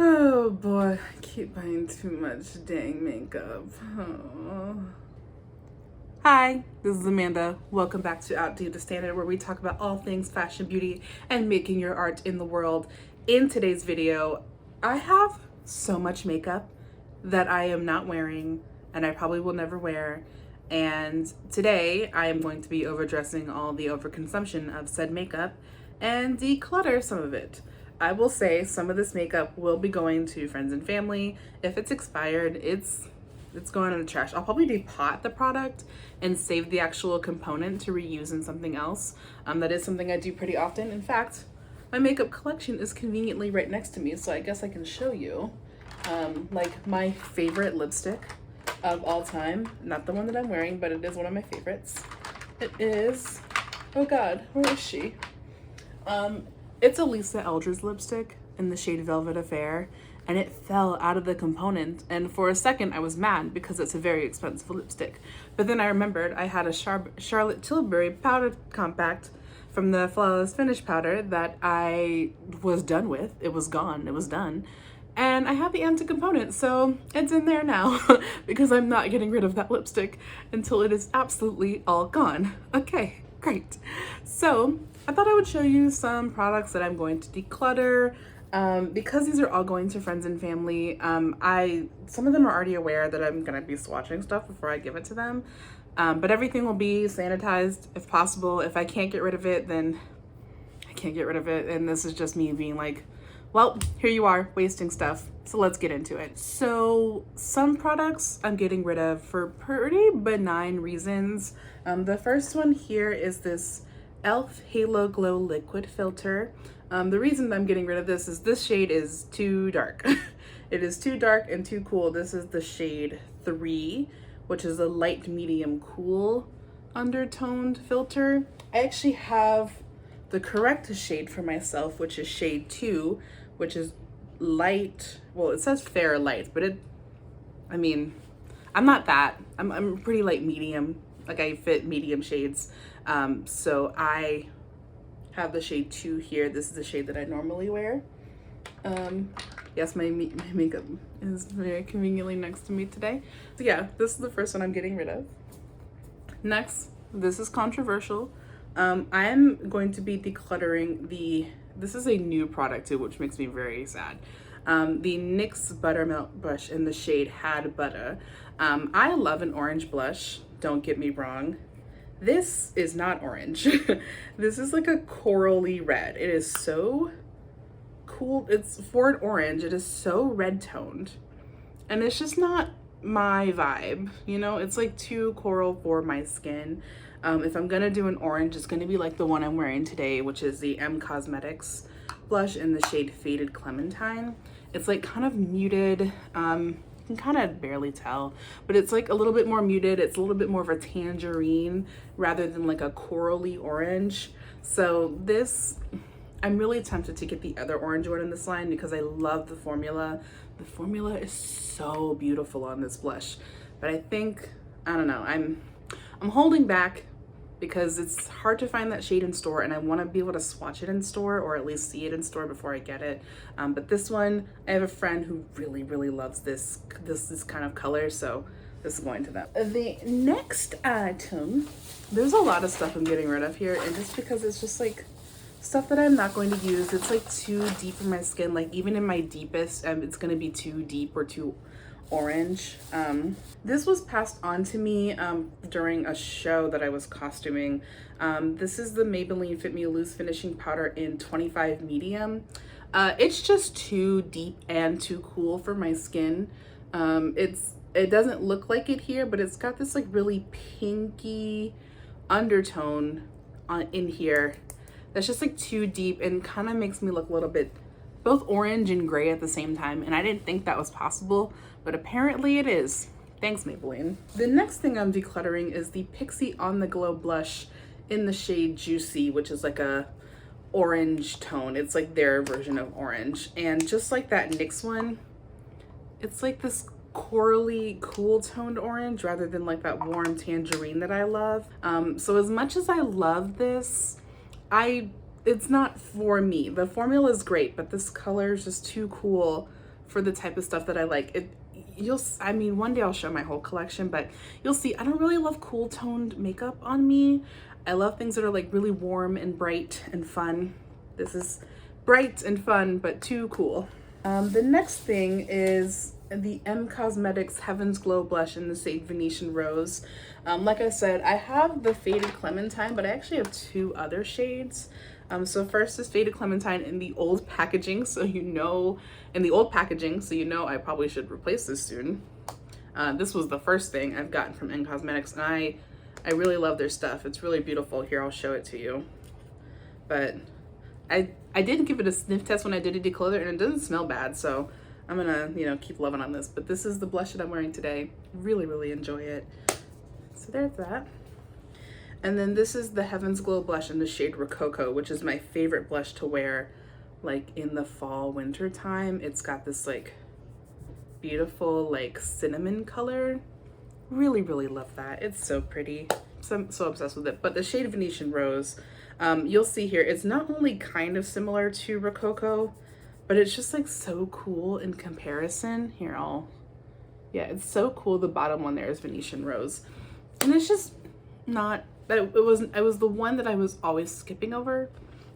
Oh boy, I keep buying too much dang makeup. Oh. Hi, this is Amanda. Welcome back to Outdo the Standard, where we talk about all things fashion, beauty, and making your art in the world. In today's video, I have so much makeup that I am not wearing and I probably will never wear. And today I am going to be overdressing all the overconsumption of said makeup and declutter some of it. I will say some of this makeup will be going to friends and family. If it's expired, it's going in the trash. I'll probably depot the product and save the actual component to reuse in something else. That is something I do pretty often. In fact, my makeup collection is conveniently right next to me, so I guess I can show you like my favorite lipstick of all time. Not the one that I'm wearing, but it is one of my favorites. It is, oh God, where is she? It's a Lisa Eldridge lipstick in the shade Velvet Affair, and it fell out of the component. And for a second, I was mad because it's a very expensive lipstick. But then I remembered I had a Charlotte Tilbury powder compact from the Flawless Finish powder that I was done with. It was gone. It was done. And I have the empty component, so it's in there now because I'm not getting rid of that lipstick until it is absolutely all gone. Okay, great. So I thought I would show you some products that I'm going to declutter. Because these are all going to friends and family, some of them are already aware that I'm gonna be swatching stuff before I give it to them. But everything will be sanitized if possible. If I can't get rid of it, then I can't get rid of it. And this is just me being like, well, here you are wasting stuff. So let's get into it. So some products I'm getting rid of for pretty benign reasons. The first one here is this e.l.f. Halo Glow Liquid Filter. The reason I'm getting rid of this is this shade is too dark. It is too dark and too cool. This is the shade 3, which is a light medium cool undertoned filter. I actually have the correct shade for myself, which is shade 2, which is light. Well, it says fair light, but I'm not that. I'm pretty light medium. Like I fit medium shades. So I have the shade 2 here. This is the shade that I normally wear. Yes, my makeup is very conveniently next to me today. So yeah, this is the first one I'm getting rid of. Next, this is controversial. I am going to be decluttering this is a new product too, which makes me very sad. The NYX Buttermilk Blush in the shade Had Butter. I love an orange blush, don't get me wrong. This is not orange. This is like a corally red. It is so cool. It's for an orange. It is so red toned. And it's just not my vibe. You know, it's like too coral for my skin. If I'm gonna do an orange, it's gonna be like the one I'm wearing today, which is the M Cosmetics blush in the shade Faded Clementine. It's like kind of muted. You can kind of barely tell, but it's like a little bit more muted. It's a little bit more of a tangerine rather than like a corally orange. So this, I'm really tempted to get the other orange one in this line because I love the formula. The formula is so beautiful on this blush, but I think, I don't know, I'm holding back because it's hard to find that shade in store and I want to be able to swatch it in store or at least see it in store before I get it. But this one, I have a friend who really, really loves this kind of color, so this is going to them. The next item, there's a lot of stuff I'm getting rid of here, and just because it's just like stuff that I'm not going to use. It's like too deep for my skin. Like even in my deepest, it's going to be too deep or too orange. This was passed on to me during a show that I was costuming. This is the Maybelline Fit Me Loose Finishing Powder in 25 medium. It's just too deep and too cool for my skin. It doesn't look like it here, but it's got this like really pinky undertone in here that's just like too deep and kind of makes me look a little bit both orange and gray at the same time, and I didn't think that was possible, but apparently it is. Thanks, Maybelline. The next thing I'm decluttering is the Pixi On The Glow blush in the shade Juicy, which is like a orange tone. It's like their version of orange, and just like that NYX one, it's like this corally cool toned orange rather than like that warm tangerine that I love. So as much as I love this, it's not for me. The formula is great, but this color is just too cool for the type of stuff that I like. I mean, one day I'll show my whole collection, but you'll see I don't really love cool toned makeup on me. I love things that are like really warm and bright and fun. This is bright and fun, but too cool. The next thing is the M Cosmetics Heaven's Glow blush in the shade Venetian Rose. Like I said, I have the Faded Clementine, but I actually have 2 other shades. So first is Faded Clementine in the old packaging, so you know, I probably should replace this soon. This was the first thing I've gotten from M Cosmetics, and I really love their stuff. It's really beautiful. Here, I'll show it to you. But I did give it a sniff test when I did a declutter, and it doesn't smell bad, so I'm gonna, you know, keep loving on this. But this is the blush that I'm wearing today. Really, really enjoy it. So there's that. And then this is the Heaven's Glow blush in the shade Rococo, which is my favorite blush to wear like in the fall winter time. It's got this like beautiful like cinnamon color. Really, really love that. It's so pretty. I'm so obsessed with it. But the shade Venetian Rose, you'll see here, it's not only kind of similar to Rococo, but it's just like so cool in comparison. Here, yeah, it's so cool. The bottom one there is Venetian Rose. And it's just not, it was the one that I was always skipping over,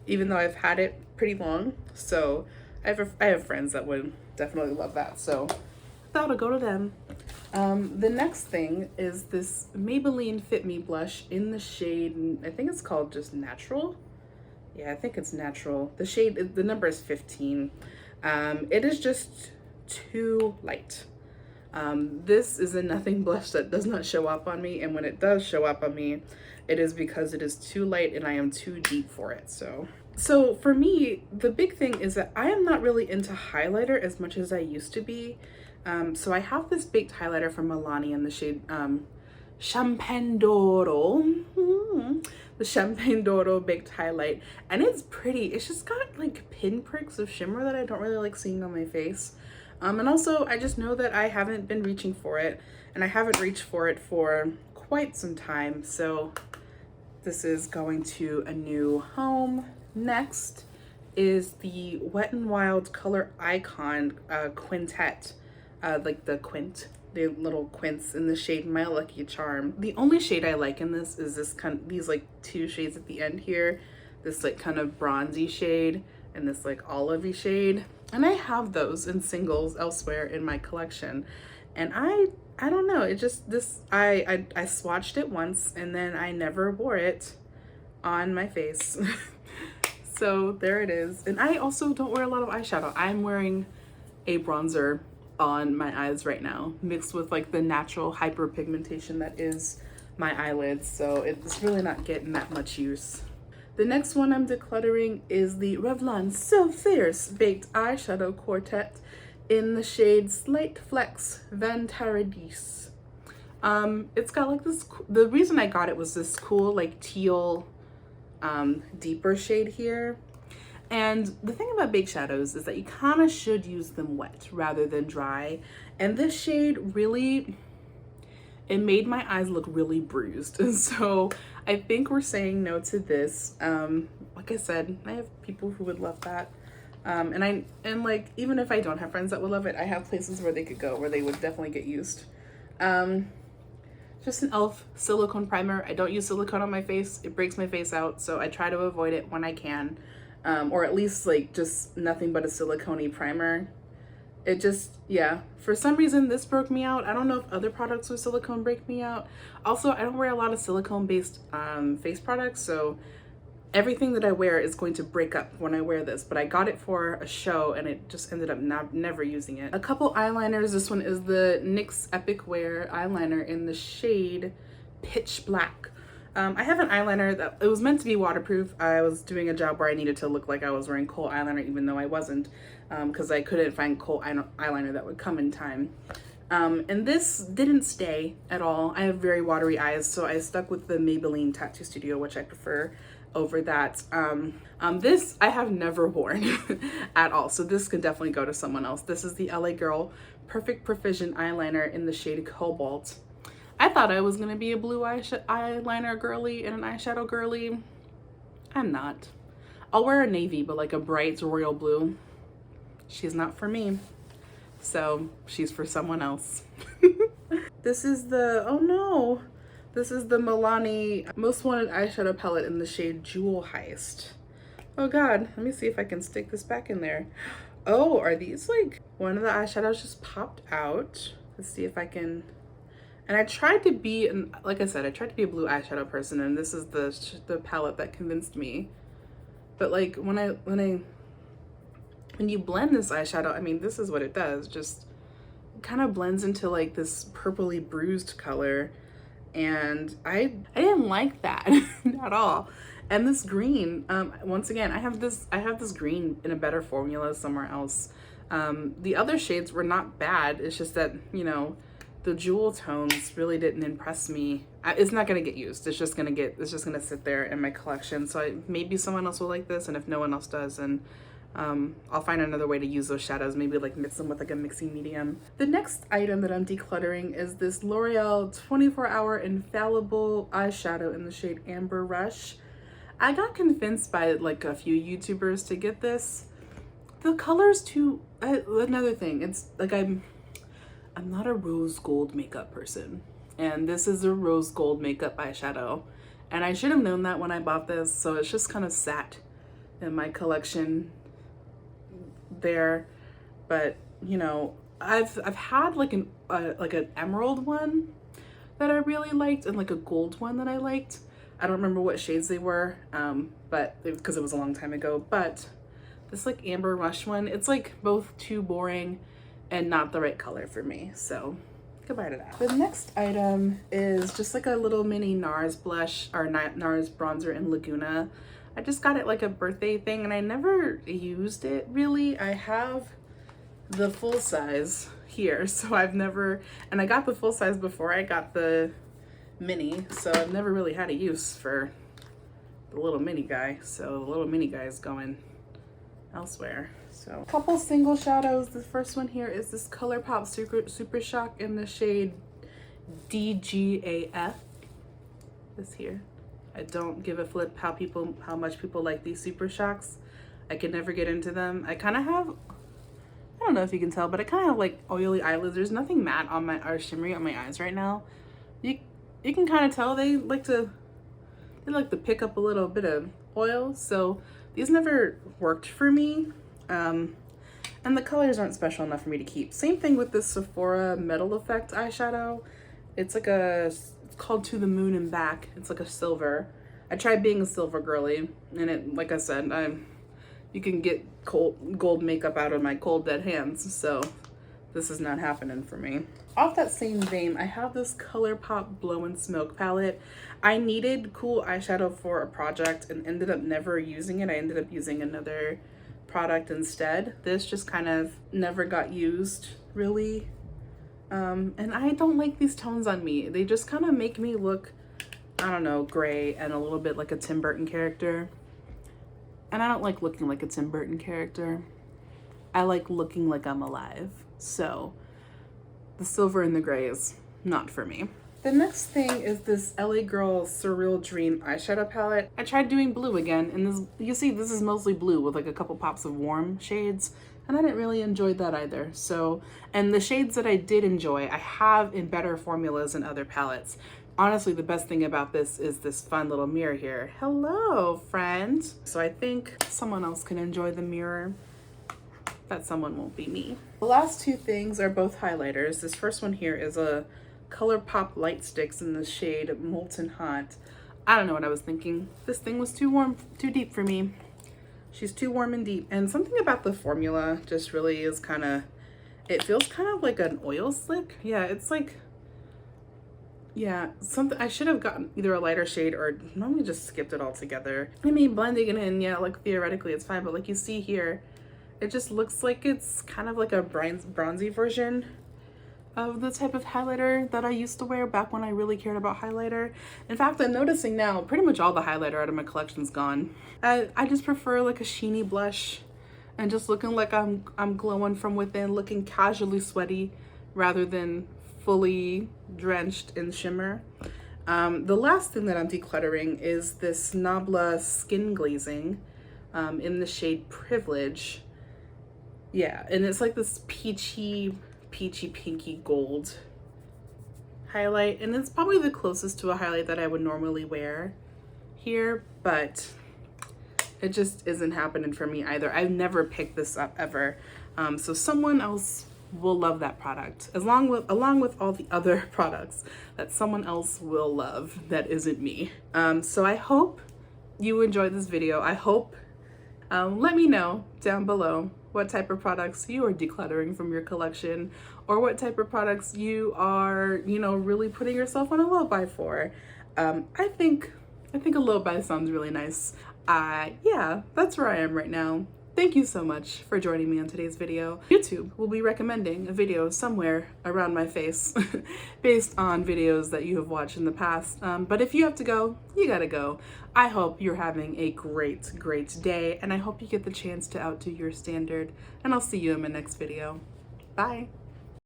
even though I've had it pretty long. So I have friends that would definitely love that. So that'll go to them. The next thing is this Maybelline Fit Me blush in the shade, I think it's called just Natural. Yeah, I think it's Natural. The shade, the number is 15. It is just too light. This is a nothing blush that does not show up on me, and when it does show up on me, it is because it is too light and I am too deep for it. So for me, the big thing is that I am not really into highlighter as much as I used to be. So I have this baked highlighter from Milani in the shade Champagne d'Oro. The Champagne d'Oro baked highlight, and it's pretty. It's just got like pinpricks of shimmer that I don't really like seeing on my face. And also I just know that I haven't been reaching for it, and I haven't reached for it for quite some time. So this is going to a new home. Next is the Wet n Wild Color Icon Quintet. Like the little quints in the shade My Lucky Charm. The only shade I like in this is this these like 2 shades at the end here. This like kind of bronzy shade and this like olivey shade. And I have those in singles elsewhere in my collection. And I don't know, it just, I swatched it once and then I never wore it on my face. So there it is. And I also don't wear a lot of eyeshadow. I'm wearing a bronzer on my eyes right now, mixed with like the natural hyperpigmentation that is my eyelids, so it's really not getting that much use. The next one I'm decluttering is the Revlon So Fierce Baked Eyeshadow Quartet in the shade Slight Flex Vantaradis. It's got like this, the reason I got it was this cool like teal deeper shade here. And the thing about baked shadows is that you kind of should use them wet rather than dry. And this shade really, it made my eyes look really bruised. And so I think we're saying no to this. Like I said, I have people who would love that. And like, even if I don't have friends that would love it, I have places where they could go where they would definitely get used. Just an e.l.f. silicone primer. I don't use silicone on my face. It breaks my face out. So I try to avoid it when I can. Or at least like just nothing but a silicone-y primer. It just, yeah, for some reason this broke me out. I don't know if other products with silicone break me out. Also, I don't wear a lot of silicone-based face products, so everything that I wear is going to break up when I wear this. But I got it for a show and it just ended up never using it. A couple eyeliners. This one is the NYX Epic Wear eyeliner in the shade Pitch Black. I have an eyeliner that, it was meant to be waterproof. I was doing a job where I needed to look like I was wearing kohl eyeliner even though I wasn't, because I couldn't find kohl eyeliner that would come in time. And this didn't stay at all. I have very watery eyes, so I stuck with the Maybelline Tattoo Studio, which I prefer over that. This I have never worn at all, so this could definitely go to someone else. This is the LA Girl Perfect Precision eyeliner in the shade Cobalt. I thought I was gonna be a blue eyeliner girly and an eyeshadow girly. I'm not. I'll wear a navy, but like a bright royal blue. She's not for me. So she's for someone else. This is the, oh no, this is the Milani Most Wanted eyeshadow palette in the shade Jewel Heist. Oh God, let me see if I can stick this back in there. Oh, are these like, one of the eyeshadows just popped out. Let's see if I can, and I tried to be, like I said, I tried to be a blue eyeshadow person, and this is the palette that convinced me. But like when you blend this eyeshadow, I mean, this is what it does. Just kind of blends into like this purpley bruised color, and I didn't like that at all. And this green, once again, I have this green in a better formula somewhere else. The other shades were not bad. It's just that, you know, the jewel tones really didn't impress me. It's not gonna get used. It's just gonna sit there in my collection. So maybe someone else will like this, and if no one else does, then I'll find another way to use those shadows, maybe like mix them with like a mixing medium. The next item that I'm decluttering is this L'Oreal 24-Hour Infallible eyeshadow in the shade Amber Rush. I got convinced by like a few YouTubers to get this. The color's too, another thing, it's like I'm not a rose gold makeup person, and this is a rose gold makeup eyeshadow, and I should have known that when I bought this, so it's just kind of sat in my collection there. But you know, I've had like an emerald one that I really liked, and like a gold one that I liked. I don't remember what shades they were, but because it was a long time ago. But this like Amber Rush one, it's like both too boring and not the right color for me, so goodbye to that. The next item is just like a little mini NARS blush, or NARS bronzer in Laguna. I just got it like a birthday thing, and I never used it really. I have the full size here, so I've never, and I got the full size before I got the mini, so I've never really had a use for the little mini guy. So the little mini guy is going elsewhere. So a couple single shadows. The first one here is this ColourPop Super Shock in the shade DGAF. This here. I don't give a flip how much people like these Super Shocks. I can never get into them. I kind of have, I don't know if you can tell, but I kind of have like oily eyelids. There's nothing matte on my, or shimmery on my eyes right now. You can kind of tell they like to pick up a little bit of oil, so these never worked for me. And the colors aren't special enough for me to keep. Same thing with this Sephora Metal Effect eyeshadow. It's like it's called To the Moon and Back. It's like a silver. I tried being a silver girly, and it, like I said, you can get gold makeup out of my cold dead hands, so this is not happening for me. Off that same vein, I have this ColourPop Blow and Smoke palette. I needed cool eyeshadow for a project and ended up never using it. I ended up using another product instead. This just kind of never got used really. And I don't like these tones on me. They just kind of make me look, I don't know, gray and a little bit like a Tim Burton character. And I don't like looking like a Tim Burton character. I like looking like I'm alive. So the silver and the gray is not for me. The next thing is this LA Girl Surreal Dream eyeshadow palette. I tried doing blue again, and this, you see, this is mostly blue with like a couple pops of warm shades, and I didn't really enjoy that either. So, and the shades that I did enjoy, I have in better formulas and other palettes. Honestly, the best thing about this is this fun little mirror here. Hello, friend. So I think someone else can enjoy the mirror. That someone won't be me. The last two things are both highlighters. This first one here is a ColourPop Light Sticks in the shade Molten Hot. I don't know what I was thinking. This thing was too warm, too deep for me. She's too warm and deep. And something about the formula just really is kind of, it feels kind of like an oil slick. Yeah, it's like, yeah, something. I should have gotten either a lighter shade or normally just skipped it all together. I mean, blending it in, yeah, like theoretically it's fine, but like you see here, it just looks like it's kind of like a bronzy version of the type of highlighter that I used to wear back when I really cared about highlighter. In fact, I'm noticing now pretty much all the highlighter out of my collection's gone. I just prefer like a sheeny blush and just looking like I'm glowing from within, looking casually sweaty rather than fully drenched in shimmer. The last thing that I'm decluttering is this Nabla Skin Glazing in the shade Privilege. Yeah, and it's like this peachy pinky gold highlight, and it's probably the closest to a highlight that I would normally wear here, but it just isn't happening for me either. I've never picked this up ever. So someone else will love that product, along with all the other products that someone else will love that isn't me. So I hope you enjoyed this video. I hope, let me know down below what type of products you are decluttering from your collection, or what type of products you are, really putting yourself on a low buy for. I think a low buy sounds really nice. Yeah, that's where I am right now. Thank you so much for joining me on today's video. YouTube will be recommending a video somewhere around my face based on videos that you have watched in the past. But if you have to go, you gotta go. I hope you're having a great day, and I hope you get the chance to outdo your standard, and I'll see you in my next video. Bye.